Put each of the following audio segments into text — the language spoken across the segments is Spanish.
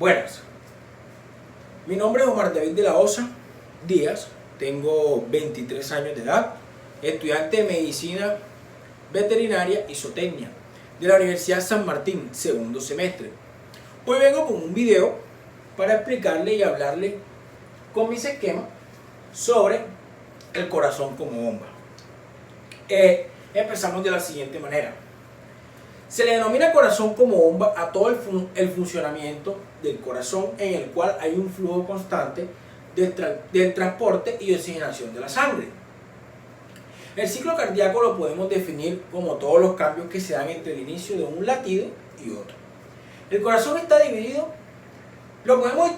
Buenas, mi nombre es Omar David de la Osa Díaz, tengo 23 años de edad, estudiante de Medicina Veterinaria y Zootecnia de la Universidad San Martín, segundo semestre. Hoy vengo con un video para explicarle y hablarle con mis esquemas sobre el corazón como bomba. Empezamos de la siguiente manera. Se le denomina corazón como bomba a todo el funcionamiento del corazón en el cual hay un flujo constante del transporte y oxigenación de la sangre. El ciclo cardíaco lo podemos definir como todos los cambios que se dan entre el inicio de un latido y otro. El corazón está dividido, lo podemos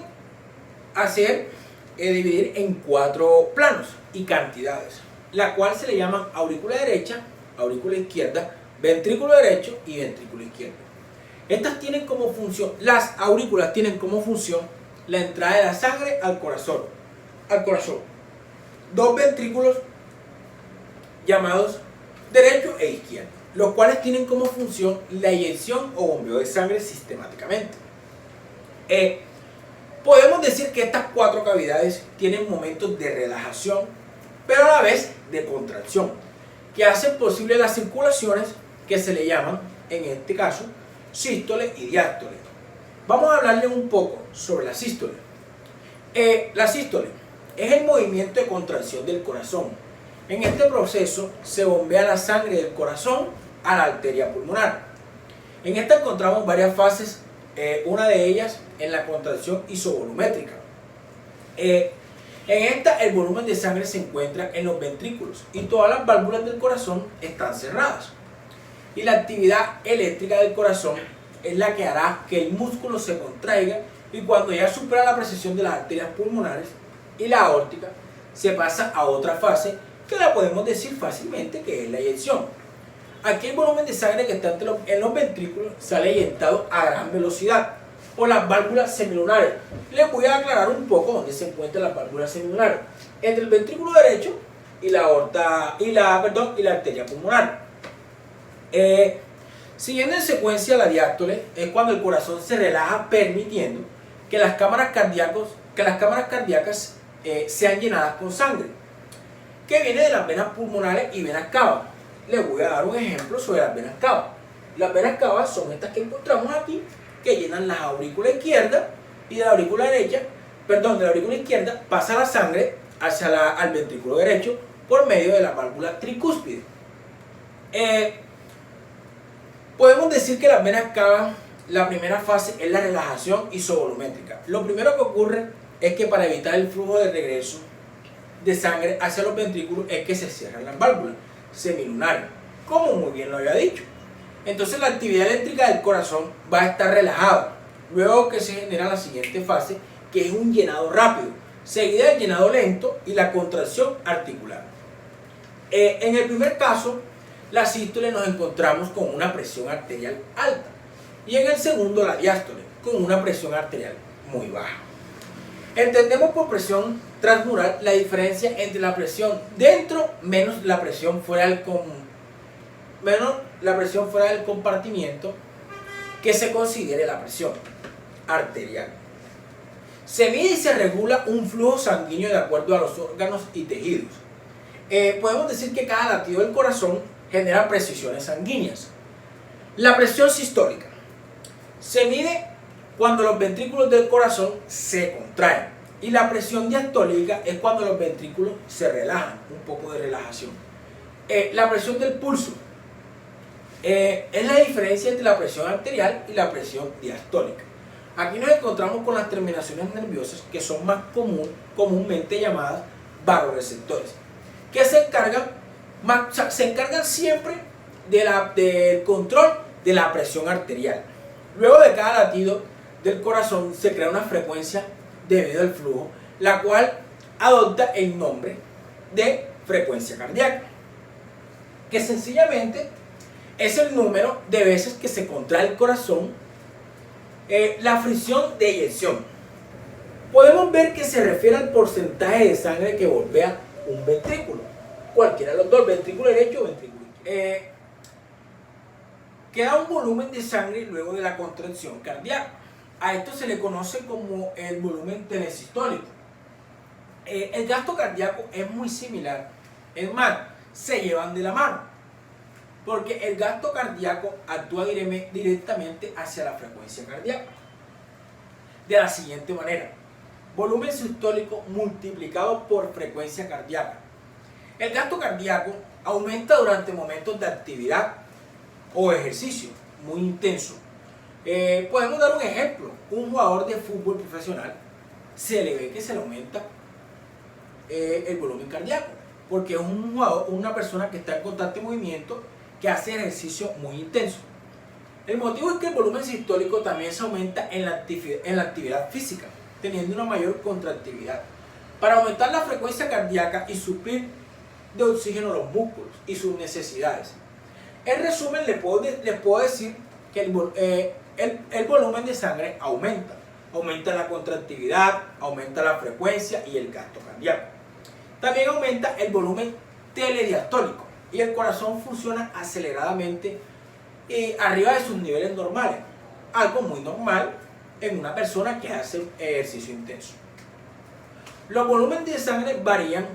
dividir en 4 planos y cantidades, la cual se le llaman aurícula derecha, aurícula izquierda, ventrículo derecho y ventrículo izquierdo. Estas tienen como función, las aurículas tienen como función la entrada de la sangre al corazón. Dos ventrículos llamados derecho e izquierdo, los cuales tienen como función la eyección o bombeo de sangre sistemáticamente. Podemos decir que estas 4 cavidades tienen momentos de relajación, pero a la vez de contracción, que hacen posible las circulaciones que se le llaman, en este caso, sístole y diástole. Vamos a hablarle un poco sobre la sístole. La sístole es el movimiento de contracción del corazón. En este proceso se bombea la sangre del corazón a la arteria pulmonar. En esta encontramos varias fases, una de ellas en la contracción isovolumétrica. En esta el volumen de sangre se encuentra en los ventrículos y todas las válvulas del corazón están cerradas. Y la actividad eléctrica del corazón es la que hará que el músculo se contraiga, y cuando ya supera la presión de las arterias pulmonares y la aórtica, se pasa a otra fase que la podemos decir fácilmente que es la eyección. Aquí el volumen de sangre que está en los ventrículos sale eyectado a gran velocidad por las válvulas semilunares. Les voy a aclarar un poco dónde se encuentran las válvulas semilunares: entre el ventrículo derecho y la arteria pulmonar. Siguiendo en secuencia la diástole es cuando el corazón se relaja, permitiendo que las cámaras cardíacas sean llenadas con sangre que viene de las venas pulmonares y venas cava. Les voy a dar un ejemplo sobre las venas cava. Las venas cava son estas que encontramos aquí, que llenan la aurícula izquierda, y de la aurícula izquierda pasa la sangre al ventrículo derecho por medio de la válvula tricúspide. Podemos decir que las venas cava, la primera fase es la relajación isovolumétrica. Lo primero que ocurre es que para evitar el flujo de regreso de sangre hacia los ventrículos es que se cierran las válvulas semilunares, como muy bien lo había dicho. Entonces la actividad eléctrica del corazón va a estar relajada, luego que se genera la siguiente fase, que es un llenado rápido, seguida del llenado lento y la contracción articular. En el primer caso, la sístole, nos encontramos con una presión arterial alta, y en el segundo, la diástole, con una presión arterial muy baja. Entendemos por presión transmural la diferencia entre la presión dentro menos la presión fuera del compartimiento que se considere la presión arterial. Se mide y se regula un flujo sanguíneo de acuerdo a los órganos y tejidos. Podemos decir que cada latido del corazón genera presiones sanguíneas. La presión sistólica se mide cuando los ventrículos del corazón se contraen, y la presión diastólica es cuando los ventrículos se relajan, un poco de relajación. La presión del pulso es la diferencia entre la presión arterial y la presión diastólica. Aquí nos encontramos con las terminaciones nerviosas, que son más comúnmente llamadas vagoreceptores, que se encargan siempre del control de la presión arterial. Luego de cada latido del corazón se crea una frecuencia debido al flujo, la cual adopta el nombre de frecuencia cardíaca, que sencillamente es el número de veces que se contrae el corazón, la fricción de eyección. Podemos ver que se refiere al porcentaje de sangre que bombea un ventrículo, cualquiera de los dos, ventrículo derecho o ventrículo izquierdo. Queda un volumen de sangre luego de la contracción cardíaca. A esto se le conoce como el volumen telesistólico. El gasto cardíaco es muy similar. Es más, se llevan de la mano. Porque el gasto cardíaco actúa directamente hacia la frecuencia cardíaca. De la siguiente manera. Volumen sistólico multiplicado por frecuencia cardíaca. El gasto cardíaco aumenta durante momentos de actividad o ejercicio muy intenso. Podemos dar un ejemplo. Un jugador de fútbol profesional se le ve que se le aumenta el volumen cardíaco, porque es un jugador, una persona que está en constante movimiento, que hace ejercicio muy intenso. El motivo es que el volumen sistólico también se aumenta en la actividad física, teniendo una mayor contractividad, para aumentar la frecuencia cardíaca y suplir de oxígeno los músculos y sus necesidades. En resumen, les puedo decir que el volumen de sangre aumenta la contractividad, aumenta la frecuencia y el gasto cardíaco. También aumenta el volumen telediastólico y el corazón funciona aceleradamente arriba de sus niveles normales, algo muy normal en una persona que hace ejercicio intenso. Los volúmenes de sangre varían,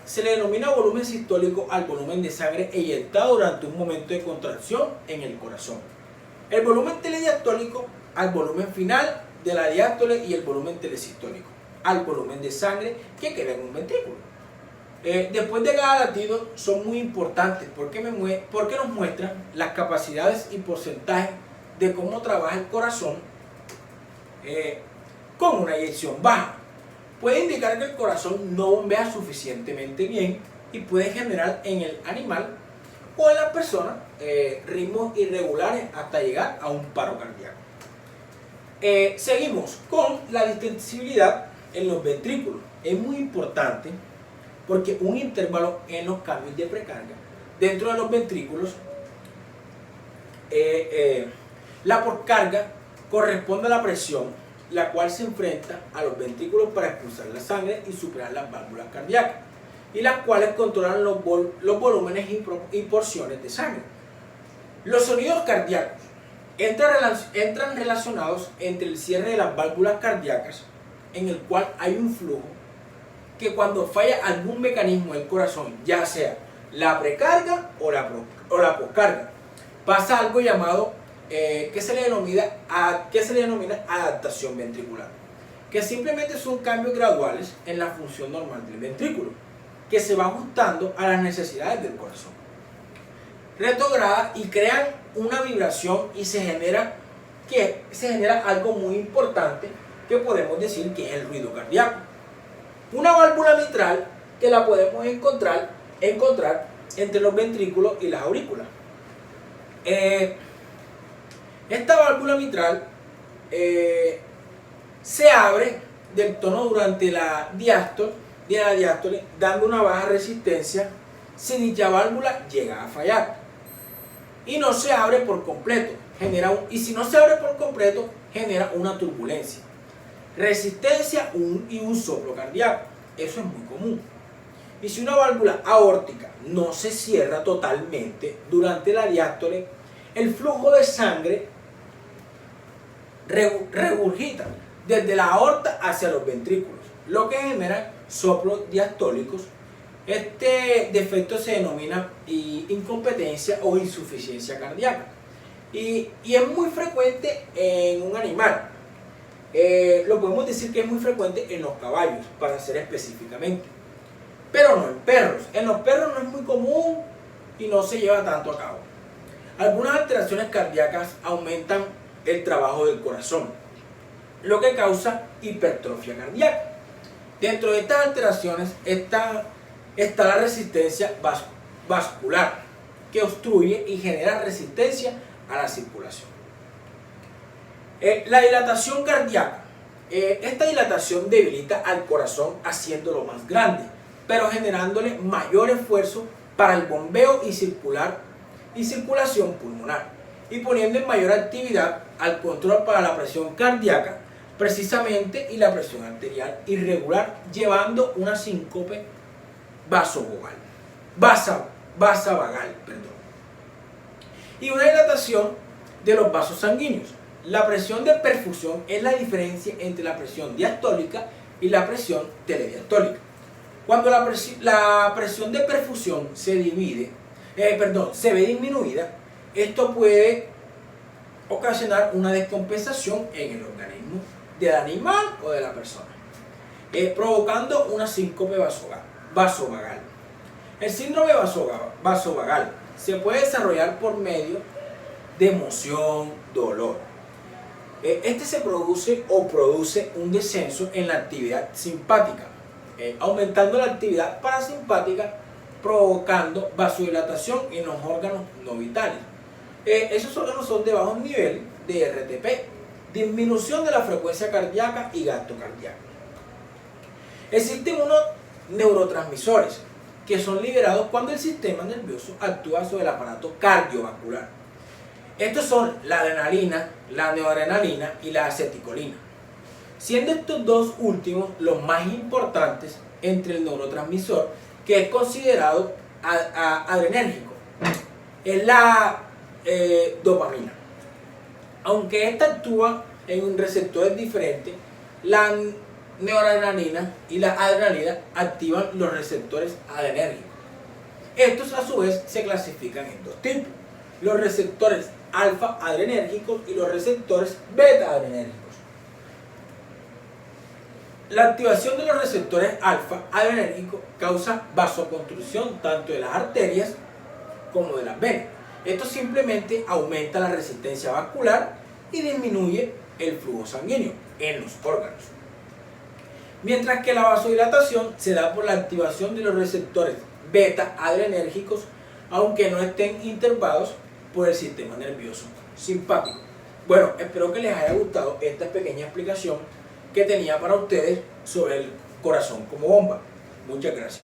se le denomina volumen sistólico al volumen de sangre eyectado durante un momento de contracción en el corazón. El volumen telediastólico al volumen final de la diástole y el volumen telesistólico al volumen de sangre que queda en un ventrículo. Después de cada latido son muy importantes porque nos muestran las capacidades y porcentajes de cómo trabaja el corazón con una eyección baja. Puede indicar que el corazón no bombea suficientemente bien y puede generar en el animal o en la persona ritmos irregulares hasta llegar a un paro cardíaco. Seguimos con la distensibilidad en los ventrículos. Es muy importante porque un intervalo en los cambios de precarga dentro de los ventrículos, la poscarga corresponde a la presión la cual se enfrenta a los ventrículos para expulsar la sangre y superar las válvulas cardíacas, y las cuales controlan los volúmenes y porciones de sangre. Los sonidos cardíacos entran relacionados entre el cierre de las válvulas cardíacas, en el cual hay un flujo que cuando falla algún mecanismo del corazón, ya sea la precarga o la poscarga, pasa algo llamado que se le denomina adaptación ventricular, que simplemente son cambios graduales en la función normal del ventrículo, que se va ajustando a las necesidades del corazón. Retrograda y crean una vibración y se genera algo muy importante que podemos decir que es el ruido cardíaco. Una válvula mitral que la podemos encontrar entre los ventrículos y las aurículas. Esta válvula mitral se abre del tono durante la diástole, dando una baja resistencia si dicha válvula llega a fallar. Y no se abre por completo, si no se abre por completo, genera una turbulencia, resistencia y un soplo cardíaco. Eso es muy común. Y si una válvula aórtica no se cierra totalmente durante la diástole, el flujo de sangre regurgita desde la aorta hacia los ventrículos, lo que genera soplos diastólicos. Este defecto se denomina incompetencia o insuficiencia cardíaca y es muy frecuente en un animal. Lo podemos decir que es muy frecuente en los caballos, para ser específicamente, pero no en perros. En los perros no es muy común y no se lleva tanto a cabo. Algunas alteraciones cardíacas aumentan el trabajo del corazón, lo que causa hipertrofia cardíaca. Dentro de estas alteraciones está la resistencia vascular, que obstruye y genera resistencia a la circulación. La dilatación cardíaca. Esta dilatación debilita al corazón haciéndolo más grande, pero generándole mayor esfuerzo para el bombeo y circulación pulmonar, y poniendo en mayor actividad al control para la presión cardíaca precisamente y la presión arterial irregular, llevando una síncope vasovagal, y una dilatación de los vasos sanguíneos. La presión de perfusión es la diferencia entre la presión diastólica y la presión telediastólica. Cuando la presión de perfusión se ve disminuida, esto puede ocasionar una descompensación en el organismo del animal o de la persona, provocando una síncope vasovagal. El síndrome vasovagal se puede desarrollar por medio de emoción, dolor. Este se produce un descenso en la actividad simpática, aumentando la actividad parasimpática, provocando vasodilatación en los órganos no vitales. Esos órganos son de bajo nivel de RTP, disminución de la frecuencia cardíaca y gasto cardíaco. Existen unos neurotransmisores que son liberados cuando el sistema nervioso actúa sobre el aparato cardiovascular. Estos son la adrenalina, la noradrenalina y la acetilcolina, siendo estos dos últimos los más importantes entre el neurotransmisor que es considerado adrenérgico. Es la dopamina. Aunque esta actúa en receptores diferentes, la noradrenalina y la adrenalina activan los receptores adrenérgicos. Estos a su vez se clasifican en dos tipos: los receptores alfa adrenérgicos y los receptores beta adrenérgicos. La activación de los receptores alfa adrenérgicos causa vasoconstricción tanto de las arterias como de las venas. Esto simplemente aumenta la resistencia vascular y disminuye el flujo sanguíneo en los órganos. Mientras que la vasodilatación se da por la activación de los receptores beta adrenérgicos, aunque no estén inervados por el sistema nervioso simpático. Bueno, espero que les haya gustado esta pequeña explicación que tenía para ustedes sobre el corazón como bomba. Muchas gracias.